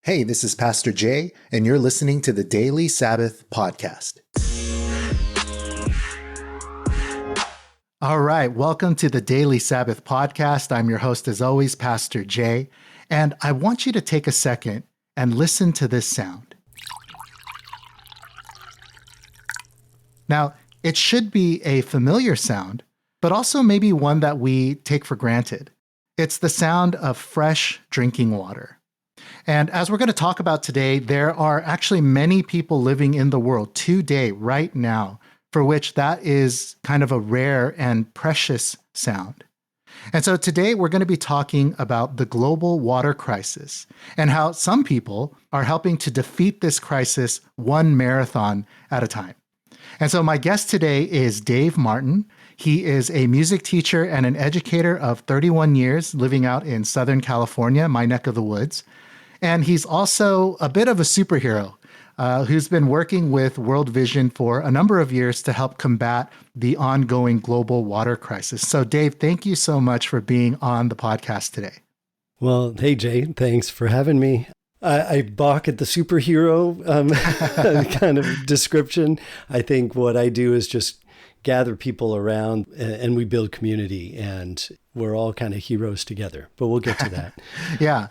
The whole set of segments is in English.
Hey, this is Pastor Jay, and you're listening to the Daily Sabbath Podcast. All right, welcome to the Daily Sabbath Podcast. I'm your host, as always, Pastor Jay, and I want you to take a second and listen to this sound. Now, it should be a familiar sound, but also maybe one that we take for granted. It's the sound of fresh drinking water. And as we're going to talk about today, there are actually many people living in the world today, right now, for which that is kind of a rare and precious sound. And so today we're going to be talking about the global water crisis and how some people are helping to defeat this crisis one marathon at a time. And so my guest today is Dave Martyn. He is a music teacher and an educator of 31 years living out in Southern California, my neck of the woods. And he's also a bit of a superhero who's been working with World Vision for a number of years to help combat the ongoing global water crisis. So, Dave, thank you so much for being on the podcast today. Well, hey, Jay, thanks for having me. I balk at the superhero kind of description. I think what I do is just gather people around and we build community, and we're all kind of heroes together, but we'll get to that. Yeah.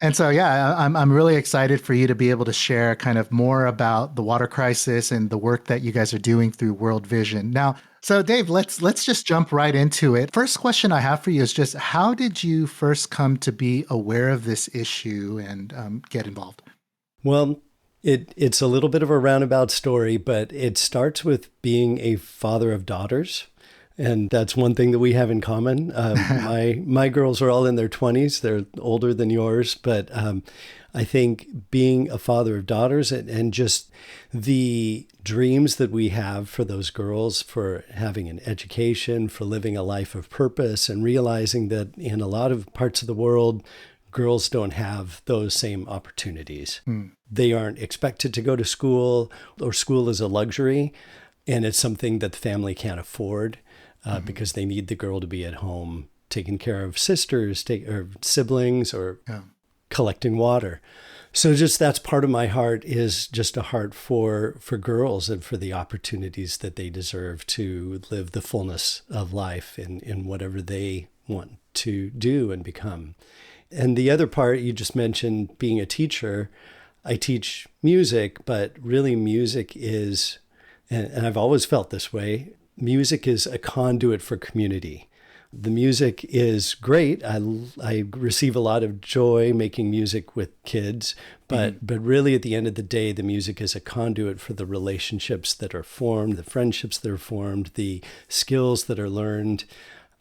And so, I'm really excited for you to be able to share kind of more about the water crisis and the work that you guys are doing through World Vision. Now, so Dave, let's just jump right into it. First question I have for you is just how did you first come to be aware of this issue and get involved? Well, it's a little bit of a roundabout story, but it starts with being a father of daughters. And that's one thing that we have in common. My girls are all in their 20s. They're older than yours. But I think being a father of daughters and just the dreams that we have for those girls, for having an education, for living a life of purpose, and realizing that in a lot of parts of the world, girls don't have those same opportunities. They aren't expected to go to school, or school is a luxury, and it's something that the family can't afford because they need the girl to be at home taking care of sisters or siblings or collecting water. So just that's part of my heart, is just a heart for girls and for the opportunities that they deserve to live the fullness of life in whatever they want to do and become. And the other part, you just mentioned being a teacher. I teach music, but really music is, and I've always felt this way, music is a conduit for community. The music is great. I receive a lot of joy making music with kids, but really at the end of the day, the music is a conduit for the relationships that are formed, the friendships that are formed, the skills that are learned.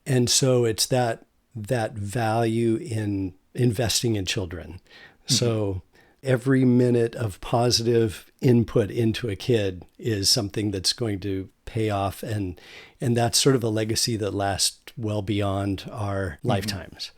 And so it's that value in investing in children. So every minute of positive input into a kid is something that's going to pay off. And that's sort of a legacy that lasts well beyond our lifetimes.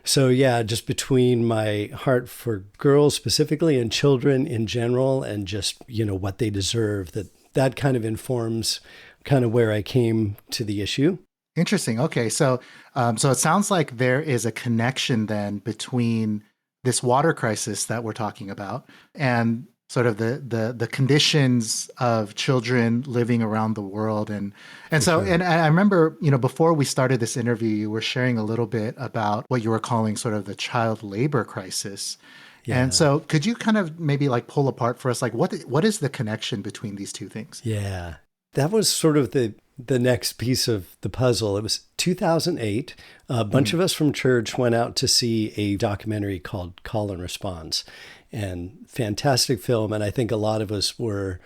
So just between my heart for girls specifically and children in general, and just, what they deserve, that kind of informs kind of where I came to the issue. Interesting. Okay. So it sounds like there is a connection then between this water crisis that we're talking about and sort of the conditions of children living around the world. And so I remember, before we started this interview, you were sharing a little bit about what you were calling sort of the child labor crisis. Yeah. And so could you kind of maybe like pull apart for us, like what is the connection between these two things? Yeah, that was sort of the next piece of the puzzle. It was 2008. A bunch of us from church went out to see a documentary called Call and Response, and fantastic film. And I think a lot of us were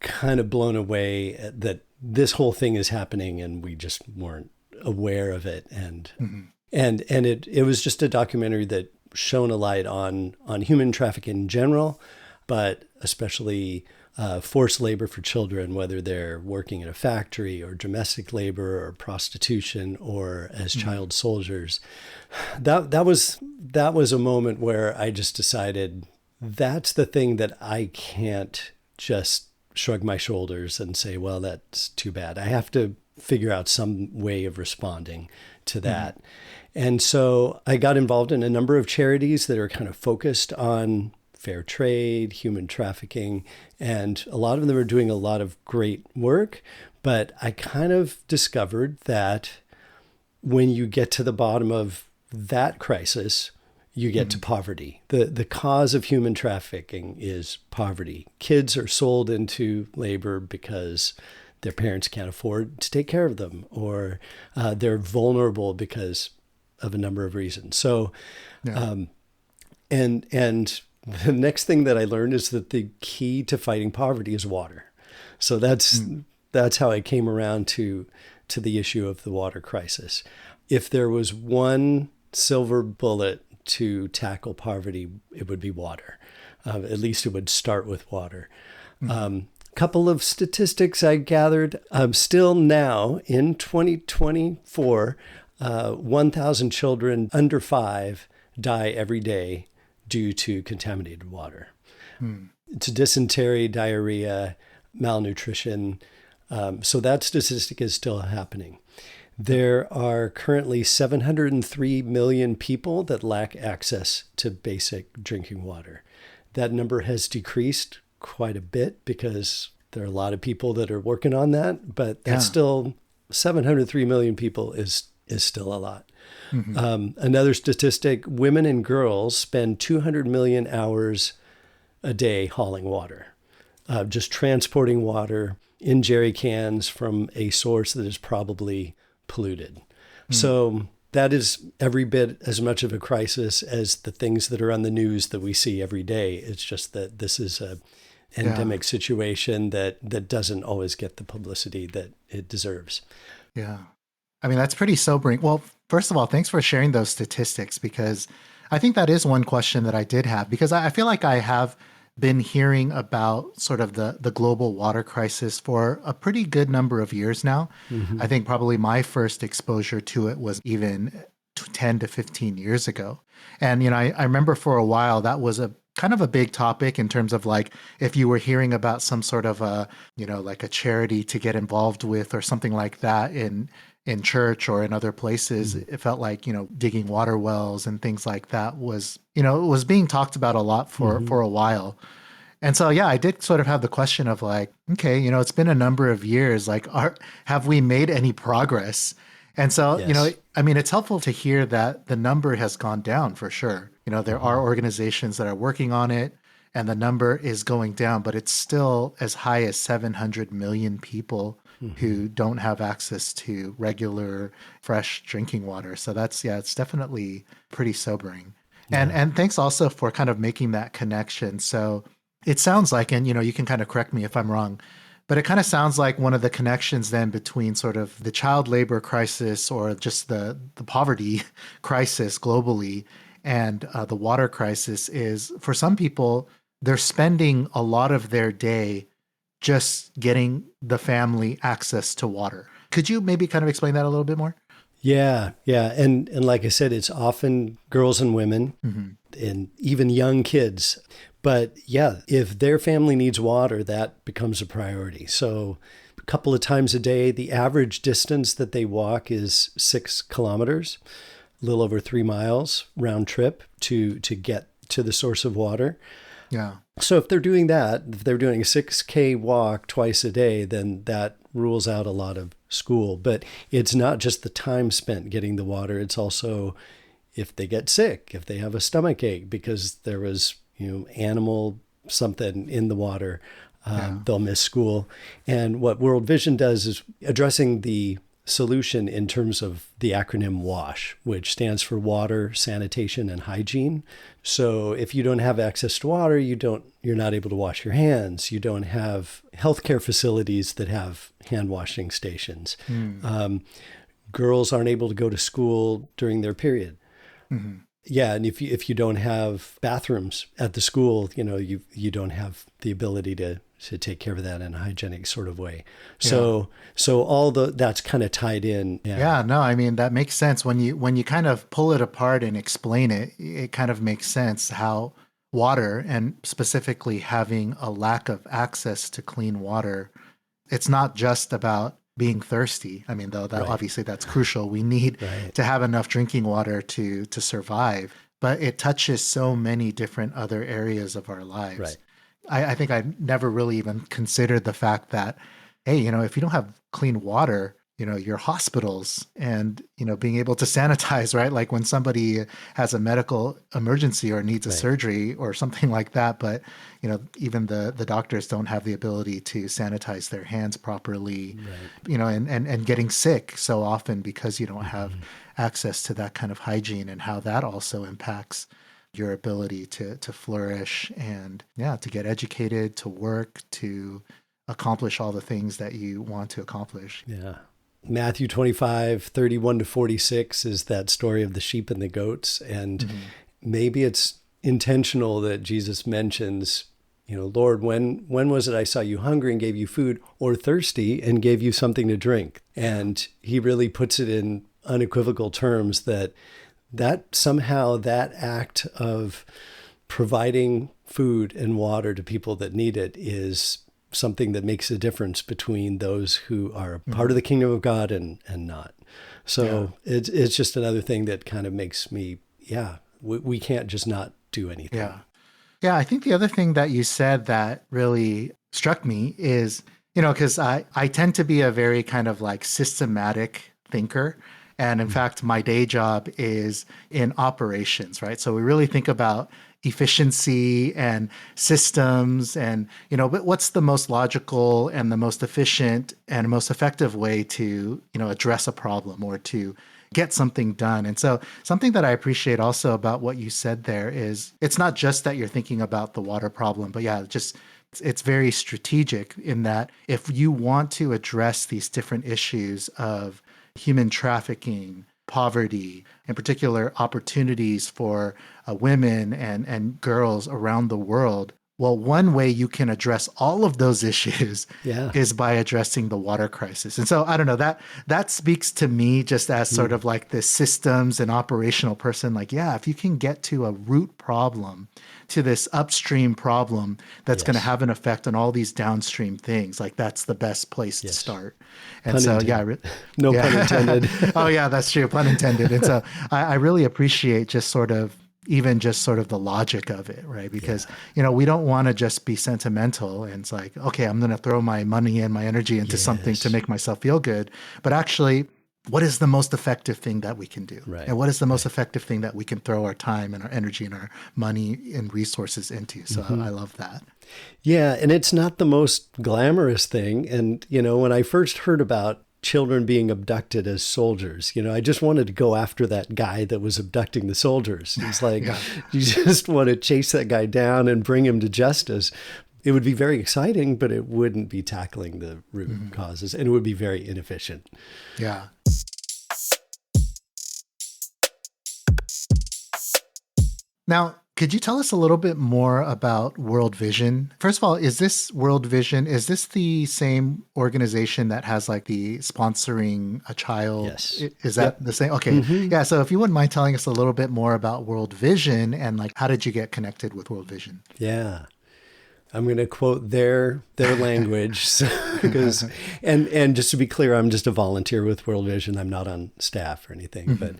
kind of blown away that this whole thing is happening and we just weren't aware of it. And it was just a documentary that shone a light on human trafficking in general, but especially forced labor for children, whether they're working in a factory or domestic labor or prostitution or as child soldiers. That was a moment where I just decided that's the thing that I can't just shrug my shoulders and say, well, that's too bad. I have to figure out some way of responding to that. And so I got involved in a number of charities that are kind of focused on fair trade, human trafficking, and a lot of them are doing a lot of great work. But I kind of discovered that when you get to the bottom of that crisis, you get to poverty. The cause of human trafficking is poverty. Kids are sold into labor because their parents can't afford to take care of them, or they're vulnerable because of a number of reasons. So, and the next thing that I learned is that the key to fighting poverty is water. So that's how I came around to the issue of the water crisis. If there was one silver bullet to tackle poverty, it would be water. At least it would start with water. Couple of statistics I gathered. Still now in 2024, 1,000 children under 5 die every day due to contaminated water. It's dysentery, diarrhea, malnutrition. So that statistic is still happening. There are currently 703 million people that lack access to basic drinking water. That number has decreased quite a bit because there are a lot of people that are working on that, but that's still 703 million people is still a lot. Another statistic, women and girls spend 200 million hours a day hauling water, just transporting water in jerry cans from a source that is probably polluted. So that is every bit as much of a crisis as the things that are on the news that we see every day. It's just that this is a endemic situation that doesn't always get the publicity that it deserves. Yeah. I mean, that's pretty sobering. Well, first of all, thanks for sharing those statistics, because I think that is one question that I did have, because I feel like I have been hearing about sort of the global water crisis for a pretty good number of years now. I think probably my first exposure to it was even 10 to 15 years ago. And, I remember for a while that was a kind of a big topic in terms of like, if you were hearing about some sort of like a charity to get involved with or something like that in church or in other places, it felt like, digging water wells and things like that was, it was being talked about a lot for a while. And so, I did sort of have the question of like, okay, it's been a number of years, like, have we made any progress? And so, I mean, it's helpful to hear that the number has gone down for sure. There are organizations that are working on it and the number is going down, but it's still as high as 700 million people who don't have access to regular, fresh drinking water. So that's, it's definitely pretty sobering. And thanks also for kind of making that connection. So it sounds like, and you can kind of correct me if I'm wrong, but it kind of sounds like one of the connections then between sort of the child labor crisis or just the poverty crisis globally and the water crisis is, for some people, they're spending a lot of their day just getting the family access to water. Could you maybe kind of explain that a little bit more? Yeah. And like I said, it's often girls and women and even young kids. But if their family needs water, that becomes a priority. So a couple of times a day, the average distance that they walk is 6 kilometers, a little over 3 miles round trip to get to the source of water. Yeah. So if they're doing that, if they're doing a 6K walk twice a day, then that rules out a lot of school. But it's not just the time spent getting the water. It's also if they get sick, if they have a stomach ache because there was, animal something in the water, they'll miss school. And what World Vision does is addressing the solution in terms of the acronym WASH, which stands for water, sanitation, and hygiene. So if you don't have access to water, you're not able to wash your hands. You don't have healthcare facilities that have hand washing stations. Girls aren't able to go to school during their period. Yeah, and if you don't have bathrooms at the school, you don't have the ability to take care of that in a hygienic sort of way. So all that's kind of tied in. Yeah, no, I mean, that makes sense. When you kind of pull it apart and explain it, it kind of makes sense how water, and specifically having a lack of access to clean water, it's not just about being thirsty. I mean, though that obviously that's crucial. We need to have enough drinking water to survive. but it touches so many different other areas of our lives. Right. I think I never really even considered the fact that, hey, if you don't have clean water, your hospitals and, being able to sanitize, right? Like when somebody has a medical emergency or needs a Right. surgery or something like that, but, even the doctors don't have the ability to sanitize their hands properly, Right. and getting sick so often because you don't have Mm-hmm. access to that kind of hygiene, and how that also impacts your ability to flourish and to get educated, to work, to accomplish all the things that you want to accomplish. Yeah. Matthew 25:31-46 is that story of the sheep and the goats. And maybe it's intentional that Jesus mentions, Lord, when was it I saw you hungry and gave you food, or thirsty and gave you something to drink? And he really puts it in unequivocal terms that somehow that act of providing food and water to people that need it is something that makes a difference between those who are part of the kingdom of God and not. So it's just another thing that kind of makes me, we can't just not do anything. Yeah. Yeah. I think the other thing that you said that really struck me is, because I tend to be a very kind of like systematic thinker. And in fact, my day job is in operations, right? So we really think about efficiency and systems and, but what's the most logical and the most efficient and most effective way to, address a problem or to get something done. And so something that I appreciate also about what you said there is it's not just that you're thinking about the water problem, but it's very strategic in that if you want to address these different issues of human trafficking, poverty, in particular opportunities for women and girls around the world, well, one way you can address all of those issues is by addressing the water crisis. And so I don't know, that speaks to me just as sort of like this systems and operational person, like, if you can get to a root problem, to this upstream problem that's going to have an effect on all these downstream things, like that's the best place to start. And pun so, intended. No pun intended. Oh yeah, that's true. Pun intended. And so I really appreciate just sort of the logic of it, right? Because, we don't want to just be sentimental and it's like, okay, I'm going to throw my money and my energy into something to make myself feel good. But actually, what is the most effective thing that we can do? Right. And what is the most effective thing that we can throw our time and our energy and our money and resources into? So I love that. Yeah. And it's not the most glamorous thing. And, when I first heard about children being abducted as soldiers, I just wanted to go after that guy that was abducting the soldiers. It's like, you just want to chase that guy down and bring him to justice. It would be very exciting, but it wouldn't be tackling the root causes, and it would be very inefficient. Yeah. Now, could you tell us a little bit more about World Vision? First of all, is this World Vision, is this the same organization that has like the sponsoring a child? Yes. Is that the same? Okay. Yeah. So if you wouldn't mind telling us a little bit more about World Vision and like, how did you get connected with World Vision? Yeah. I'm going to quote their language because, and just to be clear, I'm just a volunteer with World Vision. I'm not on staff or anything, but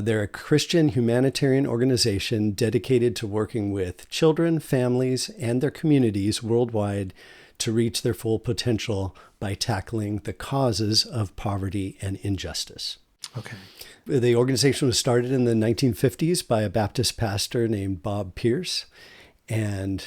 they're a Christian humanitarian organization dedicated to working with children, families, and their communities worldwide to reach their full potential by tackling the causes of poverty and injustice. Okay. The organization was started in the 1950s by a Baptist pastor named Bob Pierce, and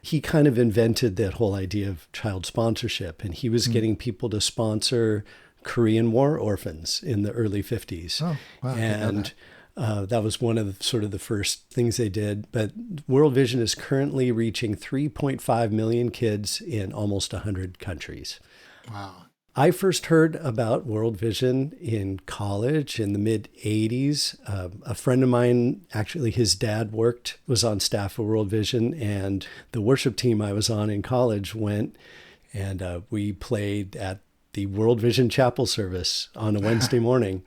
he kind of invented that whole idea of child sponsorship, and he was getting people to sponsor Korean War orphans in the early 50s. Oh, wow. And that was one of the first things they did. But World Vision is currently reaching 3.5 million kids in almost 100 countries. Wow. I first heard about World Vision in college in the mid-'80s. A friend of mine, actually his dad was on staff of World Vision, and the worship team I was on in college went, and we played at the World Vision chapel service on a Wednesday morning.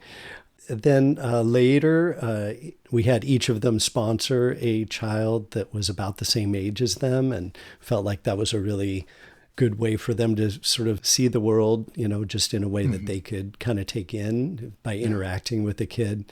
Then later, we had each of them sponsor a child that was about the same age as them, and felt like that was a really good way for them to sort of see the world, just in a way that they could kind of take in by interacting with the kid.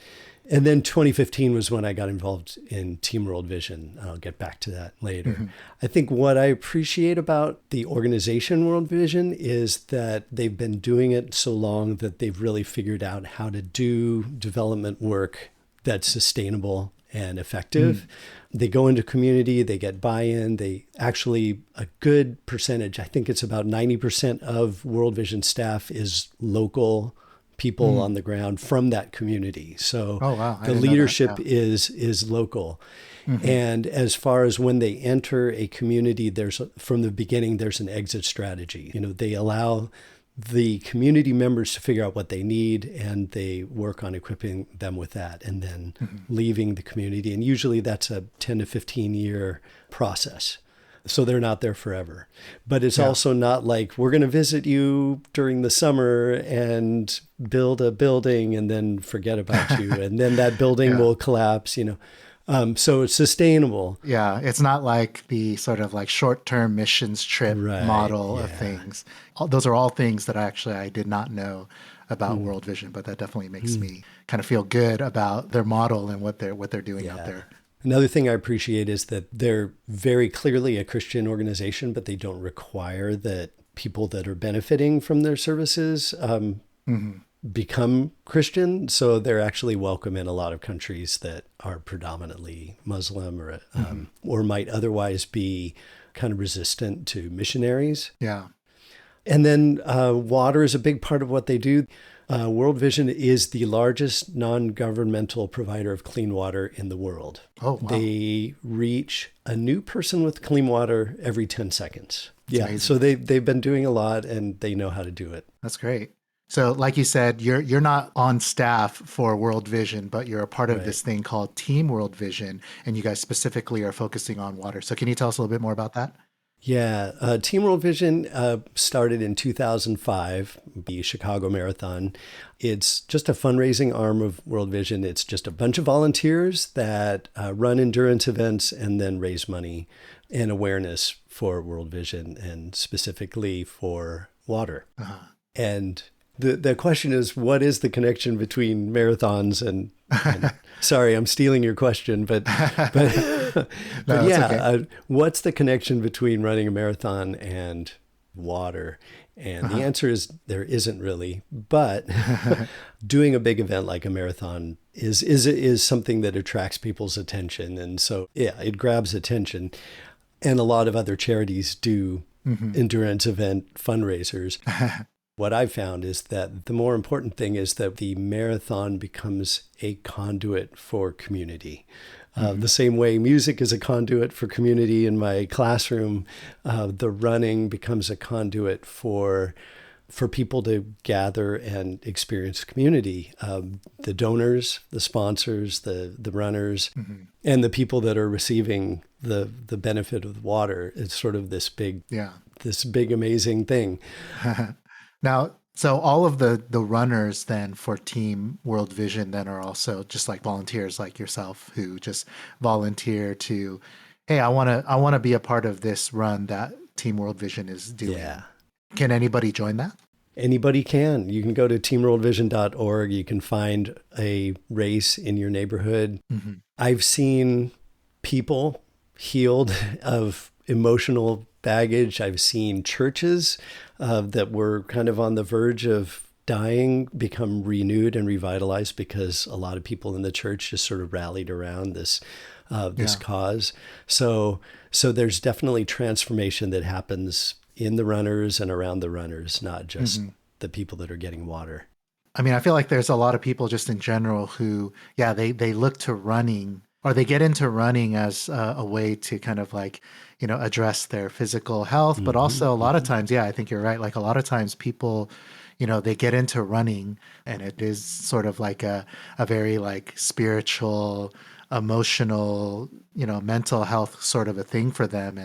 And then 2015 was when I got involved in Team World Vision. I'll get back to that later. Mm-hmm. I think what I appreciate about the organization World Vision is that they've been doing it so long that they've really figured out how to do development work that's sustainable and effective. They go into community, they get buy-in, they actually, a good percentage, I think it's about 90% of World Vision staff is local people on the ground from that community. So Oh, wow. I the didn't know that. leadership Yeah. is local. And as far as when they enter a community, from the beginning, there's an exit strategy. They allow the community members to figure out what they need, and they work on equipping them with that, and then leaving the community. And usually that's a 10 to 15 year process. So they're not there forever. But it's also not like, we're going to visit you during the summer and build a building and then forget about you. And then that building will collapse, So it's sustainable. Yeah, it's not like the sort of like short-term missions trip model of things. Those are all things that I did not know about World Vision, but that definitely makes me kind of feel good about their model and what they're doing out there. Another thing I appreciate is that they're very clearly a Christian organization, but they don't require that people that are benefiting from their services become Christian. So they're actually welcome in a lot of countries that are predominantly Muslim or might otherwise be kind of resistant to missionaries. Yeah. And then water is a big part of what they do. World Vision is the largest non-governmental provider of clean water in the world. Oh, wow. They reach a new person with clean water every 10 seconds. That's amazing. So they've been doing a lot, and they know how to do it. That's great. So like you said, you're not on staff for World Vision, but you're a part of this thing called Team World Vision, and you guys specifically are focusing on water. So can you tell us a little bit more about that? Yeah, Team World Vision started in 2005, the Chicago Marathon. It's just a fundraising arm of World Vision. It's just a bunch of volunteers that run endurance events and then raise money and awareness for World Vision, and specifically for water. And the question is, what is the connection between marathons and sorry, I'm stealing your question, but what's the connection between running a marathon and water? And the answer is there isn't really, but doing a big event like a marathon is something that attracts people's attention. And so, it grabs attention. And a lot of other charities do endurance event fundraisers. What I've found is that the more important thing is that the marathon becomes a conduit for community. The same way music is a conduit for community in my classroom, the running becomes a conduit for people to gather and experience community. The donors, the sponsors, the runners, and the people that are receiving the benefit of the water. It's sort of this big, amazing thing. Now, so all of the runners then for Team World Vision then are also just like volunteers like yourself who just volunteer to, hey, I want to be a part of this run that Team World Vision is doing. Yeah. Can anybody join that? Anybody can. You can go to teamworldvision.org. You can find a race in your neighborhood. I've seen people healed of emotional baggage. I've seen churches that were kind of on the verge of dying become renewed and revitalized because a lot of people in the church just sort of rallied around this cause. So there's definitely transformation that happens in the runners and around the runners, not just the people that are getting water. I mean, I feel like there's a lot of people just in general who, they look to running, or they get into running as a way to kind of like, address their physical health, but also a lot of times, I think you're right. Like a lot of times people, they get into running and it is sort of like a very like spiritual, emotional, mental health sort of a thing for them.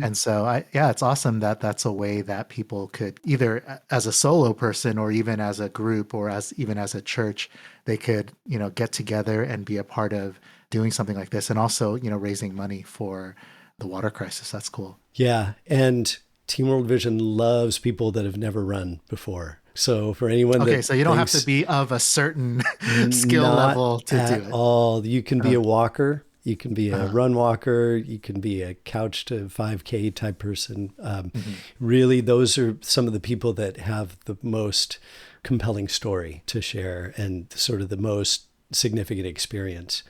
And so it's awesome that that's a way that people could either as a solo person or even as a group or even as a church, they could, get together and be a part of doing something like this. And also, raising money for the water crisis. That's cool. Yeah. And Team World Vision loves people that have never run before. So for anyone Okay, that so you don't have to thinks be of a certain skill not level to do at it. all, you can be Uh, a walker, you can be a uh, run walker, you can be a couch to 5K type person. mhm. Really, those are some of the people that have the most compelling story to share and sort of the most significant experience.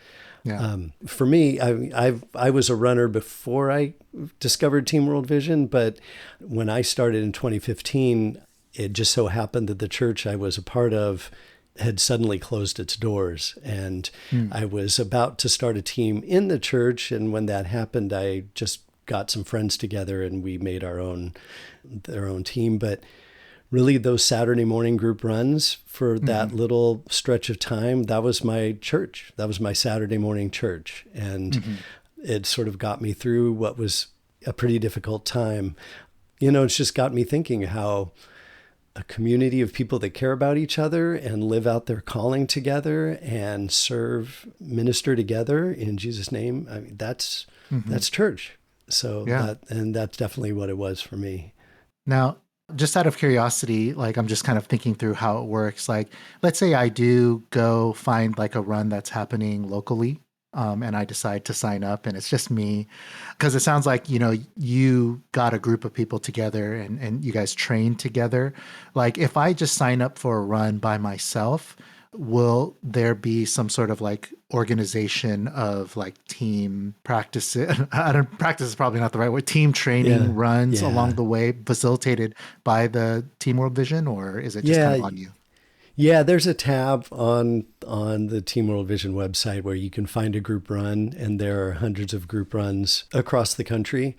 Yeah. For me, I was a runner before I discovered Team World Vision, but when I started in 2015, it just so happened that the church I was a part of had suddenly closed its doors, and Mm. I was about to start a team in the church. And when that happened, I just got some friends together and we made their own team. But really, those Saturday morning group runs for that Mhm. little stretch of time, that was my church. That was my Saturday morning church. And Mhm. it sort of got me through what was a pretty difficult time. You know, it's just got me thinking how a community of people that care about each other and live out their calling together and serve, minister together in Jesus' name. I mean, Mhm. that's church. So Yeah. that's definitely what it was for me. Now, just out of curiosity, like I'm just kind of thinking through how it works. Like, let's say I do go find like a run that's happening locally, and I decide to sign up, and it's just me, because it sounds like you got a group of people together and you guys train together. Like, if I just sign up for a run by myself, will there be some sort of like organization of like team practice? I don't practice is probably not the right word. Team Yeah. training runs along Yeah. the way, facilitated by the Team World Vision, or is it just kind Yeah. of on you? Yeah, there's a tab on the Team World Vision website where you can find a group run, and there are hundreds of group runs across the country.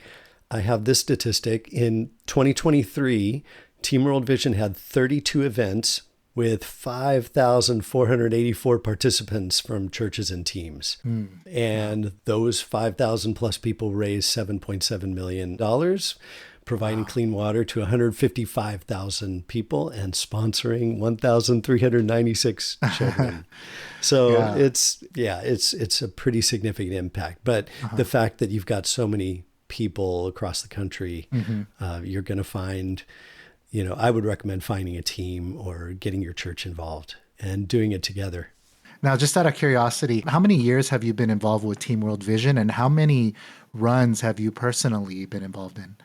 I have this statistic. In 2023, Team World Vision had 32 events with 5,484 participants from churches and teams. Hmm. Wow. And those 5,000 plus people raised $7.7 million, providing Wow. clean water to 155,000 people and sponsoring 1,396 children. So Yeah. it's a pretty significant impact. But Uh-huh. the fact that you've got so many people across the country, Hmm. you're going to find, I would recommend finding a team or getting your church involved and doing it together. Now, just out of curiosity, how many years have you been involved with Team World Vision, and how many runs have you personally been involved in?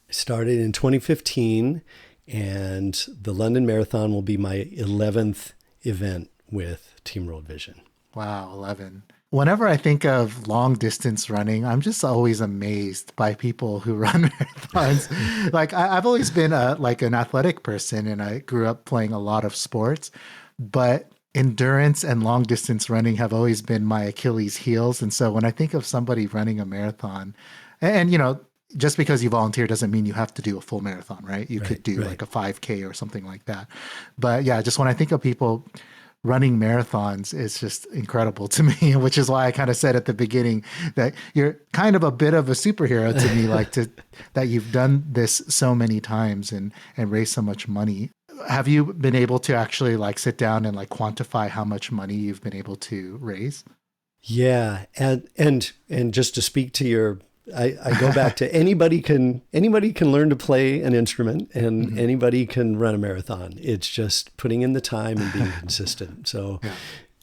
I started in 2015, and the London Marathon will be my 11th event with Team World Vision. Wow, 11. Whenever I think of long distance running, I'm just always amazed by people who run marathons. Like I've always been like an athletic person, and I grew up playing a lot of sports, but endurance and long distance running have always been my Achilles heels. And so when I think of somebody running a marathon, and just because you volunteer doesn't mean you have to do a full marathon, right? You could Right, do right. like a 5K or something like that. But yeah, just when I think of people running marathons, is just incredible to me, which is why I kind of said at the beginning that you're kind of a bit of a superhero to me, like that you've done this so many times and raised so much money. Have you been able to actually like sit down and like quantify how much money you've been able to raise? Yeah, and just to speak to your, I go back to anybody can learn to play an instrument, and Mhm. anybody can run a marathon. It's just putting in the time and being consistent. So Yeah.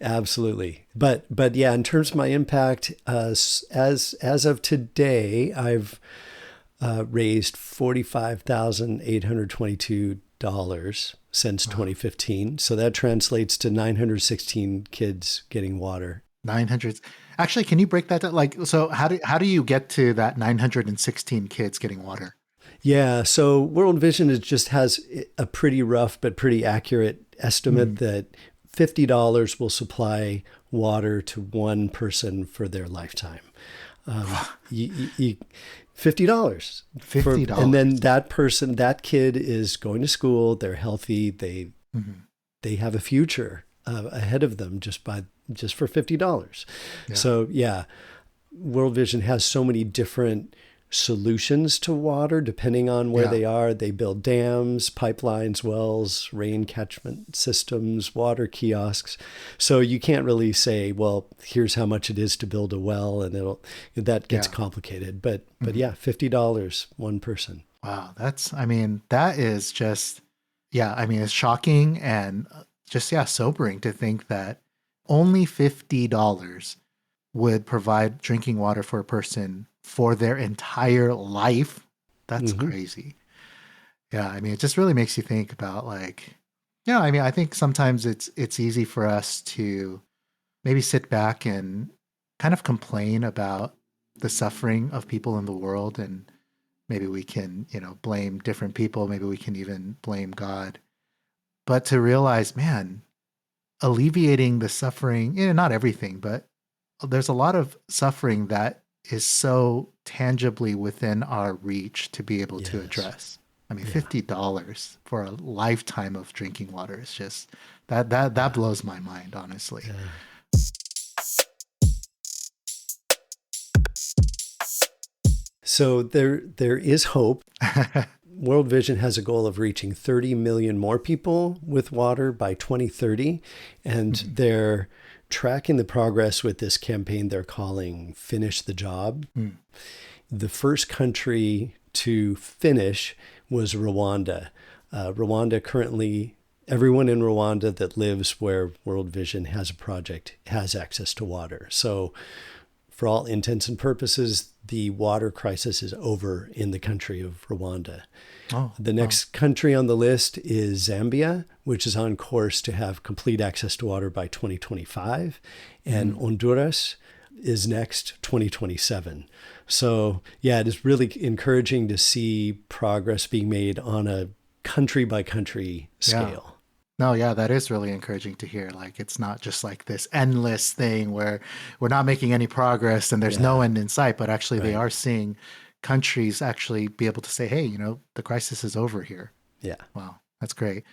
absolutely. But yeah, in terms of my impact, as of today, I've raised $45,822 since Wow. 2015. So that translates to 916 kids getting water. 900. Actually, can you break that down? Like, so how do you get to that 916 kids getting water? Yeah, so World Vision just has a pretty rough but pretty accurate estimate Mhm. that $50 will supply water to one person for their lifetime. You, $50 and then $50. that kid is going to school. They're healthy. Mhm. They have a future ahead of them just for $50. Yeah. So yeah, World Vision has so many different solutions to water depending on where Yeah. they are. They build dams, pipelines, wells, rain catchment systems, water kiosks. So you can't really say, well, here's how much it is to build a well, and that gets Yeah. complicated. But Mhm. yeah, $50 one person. Wow. I mean, that is just yeah, I mean, it's shocking and just, yeah, sobering to think that only $50 would provide drinking water for a person for their entire life. That's Hmm. crazy. Yeah, I mean, it just really makes you think about like, yeah, I mean, I think sometimes it's easy for us to maybe sit back and kind of complain about the suffering of people in the world, and maybe we can, blame different people, maybe we can even blame God. But to realize, man, alleviating the suffering, not everything, but there's a lot of suffering that is so tangibly within our reach to be able to Yes. address. I mean, Yeah. $50 for a lifetime of drinking water is just that Yeah. blows my mind, honestly. Yeah. So there is hope. World Vision has a goal of reaching 30 million more people with water by 2030, and Mhm. they're tracking the progress with this campaign they're calling Finish the Job. Mm. The first country to finish was Rwanda. Rwanda currently, everyone in Rwanda that lives where World Vision has a project has access to water. So for all intents and purposes, the water crisis is over in the country of Rwanda. Oh, The wow. next country on the list is Zambia, which is on course to have complete access to water by 2025. And Mm. Honduras is next, 2027. So, yeah, it is really encouraging to see progress being made on a country by country Yeah. scale. No, yeah, that is really encouraging to hear. Like, it's not just like this endless thing where we're not making any progress and there's no Yeah, end in sight, but actually they right. are seeing countries actually be able to say, hey, the crisis is over here. Yeah. Wow, that's great.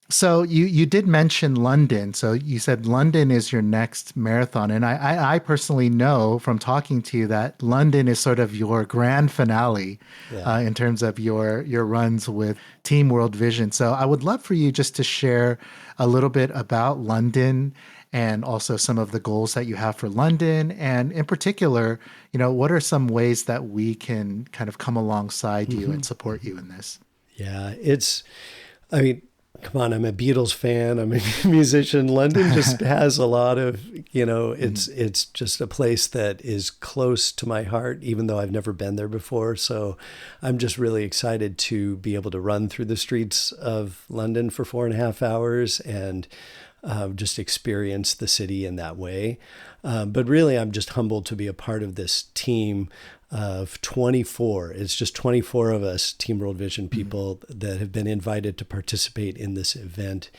So you did mention London. So you said London is your next marathon, and I personally know from talking to you that London is sort of your grand finale Yeah. in terms of your runs with Team World Vision. So I would love for you just to share a little bit about London and also some of the goals that you have for London, and in particular, what are some ways that we can kind of come alongside you Hmm. and support you in this? Yeah. I mean, come on, I'm a Beatles fan. I'm a musician. London just has a lot of, Mhm. it's just a place that is close to my heart, even though I've never been there before. So I'm just really excited to be able to run through the streets of London for 4.5 hours and just experience the city in that way. But really, I'm just humbled to be a part of this team of 24. It's just 24 of us, Team World Vision Mhm. people, that have been invited to participate in this event.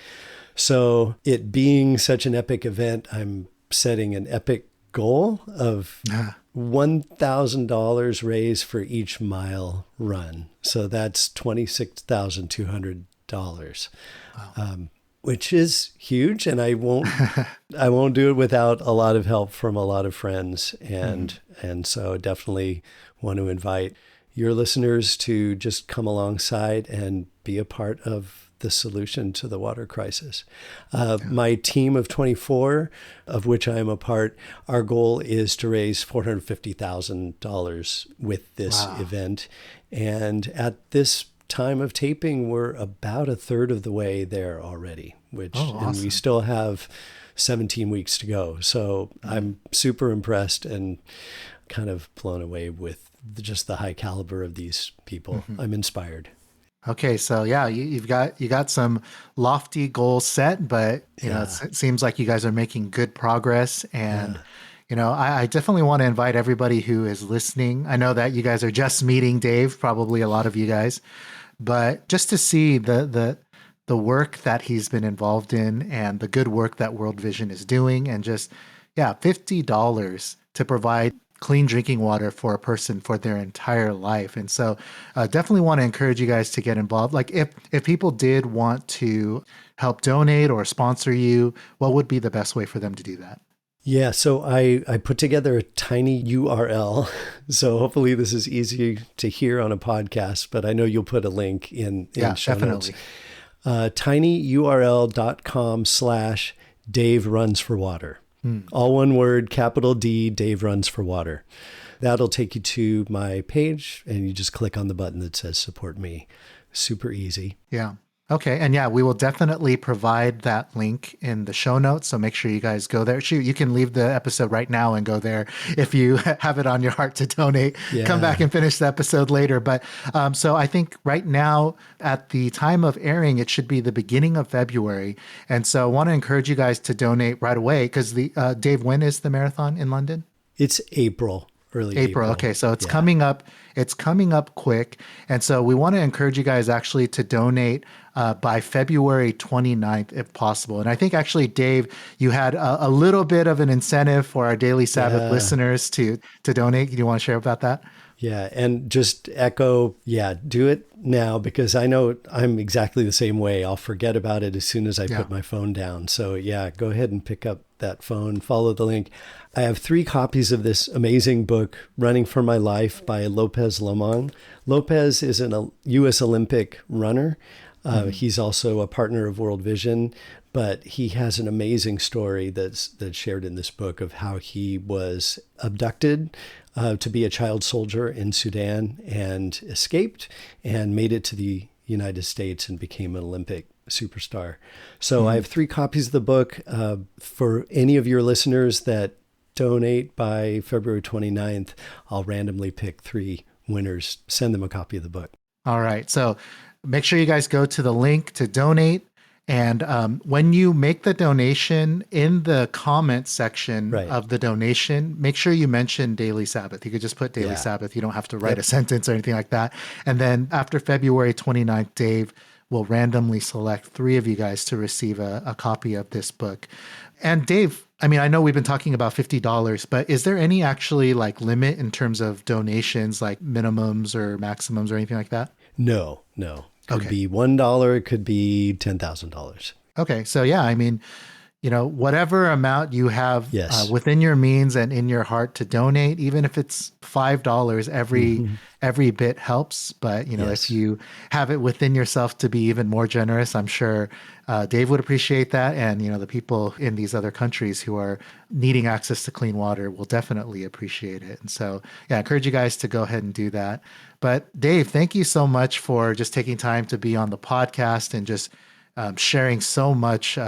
So, it being such an epic event, I'm setting an epic goal of Ah, $1,000 raised for each mile run. So that's $26,200. wow. Which is huge, and I won't do it without a lot of help from a lot of friends, Mhm. and so definitely want to invite your listeners to just come alongside and be a part of the solution to the water crisis. Yeah. My team of 24, of which I am a part, our goal is to raise $450,000 with this Wow. event, and at this time of taping, we're about a third of the way there already, Oh, and we awesome. still have 17 weeks to go. So Mhm. I'm super impressed and kind of blown away with just the high caliber of these people. Mhm. I'm inspired. Okay, so yeah, you got some lofty goals set, but Yeah. it seems like you guys are making good progress, and Yeah. I definitely want to invite everybody who is listening. I know that you guys are just meeting Dave, probably a lot of you guys, but just to see the work that he's been involved in and the good work that World Vision is doing, and just yeah, $50 to provide clean drinking water for a person for their entire life. And so definitely want to encourage you guys to get involved. Like if people did want to help donate or sponsor you, what would be the best way for them to do that? Yeah, so I put together a tiny URL. So hopefully this is easy to hear on a podcast, but I know you'll put a link in Yeah, show notes. definitely. tinyurl.com/Dave Runs for Water. Hmm. All one word, capital D, Dave Runs for Water. That'll take you to my page, and you just click on the button that says support me. Super easy. Yeah. Okay. And yeah, we will definitely provide that link in the show notes. So make sure you guys go there. Shoot, you can leave the episode right now and go there if you have it on your heart to donate. Yeah. Come back and finish the episode later. But so I think right now, at the time of airing, it should be the beginning of February. And so I want to encourage you guys to donate right away because Dave, when is the marathon in London? It's April. Early April. Okay, so it's coming up. It's coming up quick. And so we want to encourage you guys actually to donate by February 29th, if possible. And I think actually, Dave, you had a little bit of an incentive for our Daily Sabbath listeners to donate. Do you want to share about that? Yeah. And just echo, do it now because I know I'm exactly the same way. I'll forget about it as soon as I put my phone down. So go ahead and pick up that phone, follow the link. I have 3 copies of this amazing book, Running for My Life by Lopez Lomong. Lopez is a U.S. Olympic runner. He's also a partner of World Vision, but he has an amazing story that's shared in this book of how he was abducted to be a child soldier in Sudan and escaped and made it to the United States and became an Olympic superstar. So I have 3 copies of the book. For any of your listeners that donate by February 29th, I'll randomly pick 3 winners, send them a copy of the book. All right. So make sure you guys go to the link to donate. And when you make the donation in the comment section of the donation, make sure you mention Daily Sabbath. You could just put Daily Sabbath. You don't have to write a sentence or anything like that. And then after February 29th, Dave will randomly select 3 of you guys to receive a copy of this book. And Dave, I mean, I know we've been talking about $50, but is there any actually like limit in terms of donations, like minimums or maximums or anything like that? No. Could be $1, it could be $10,000. Okay. So I mean, whatever amount you have within your means and in your heart to donate, even if it's $5, every bit helps. But, if you have it within yourself to be even more generous, I'm sure Dave would appreciate that. And, the people in these other countries who are needing access to clean water will definitely appreciate it. And so, I encourage you guys to go ahead and do that. But Dave, thank you so much for just taking time to be on the podcast and just sharing so much,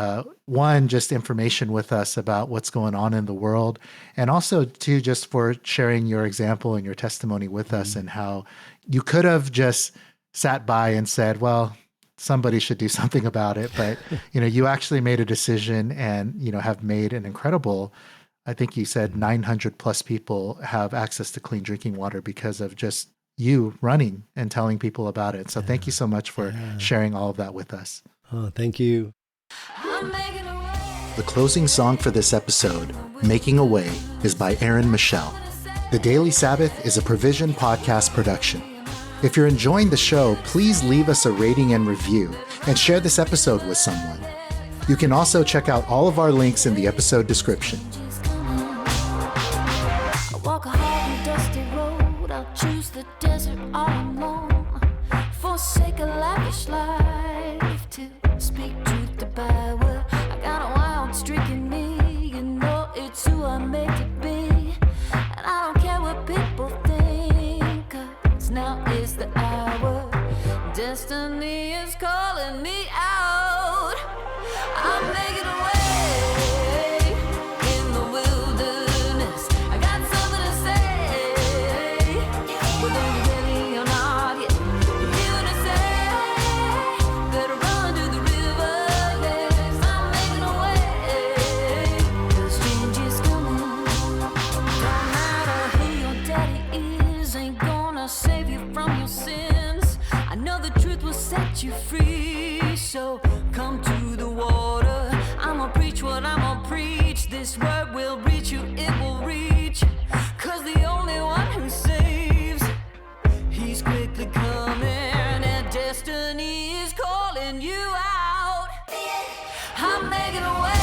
just information with us about what's going on in the world, and also just for sharing your example and your testimony with us and how you could have just sat by and said, well, somebody should do something about it. But, you actually made a decision and, have made an incredible, I think you said 900 plus people have access to clean drinking water because of just you running and telling people about it. So thank you so much for sharing all of that with us. Oh, thank you. The closing song for this episode, Making a Way, is by Aaron Michelle. The Daily Sabbath is a Provision podcast production. If you're enjoying the show, please leave us a rating and review and share this episode with someone. You can also check out all of our links in the episode description. I walk a hard and dusty road. I'll choose the desert all alone. Forsake a lavish life to speak truth to power. I got a wild streak in me, it's who I make it be. And I don't care what people think, 'cause now is the hour. Destiny is calling me out. I'm making a way in the wilderness. I got something to say, whether you're ready or not yet. Here to say, better run to the river, yes. I'm making a way, 'cause change is coming. Don't matter who your daddy is, ain't gonna save you from your sins. I know the truth will set you free, so come to the water. I'ma preach what I'ma preach. This word will reach you, it will reach. 'Cause the only one who saves, he's quickly coming. And destiny is calling you out. I'm making a way.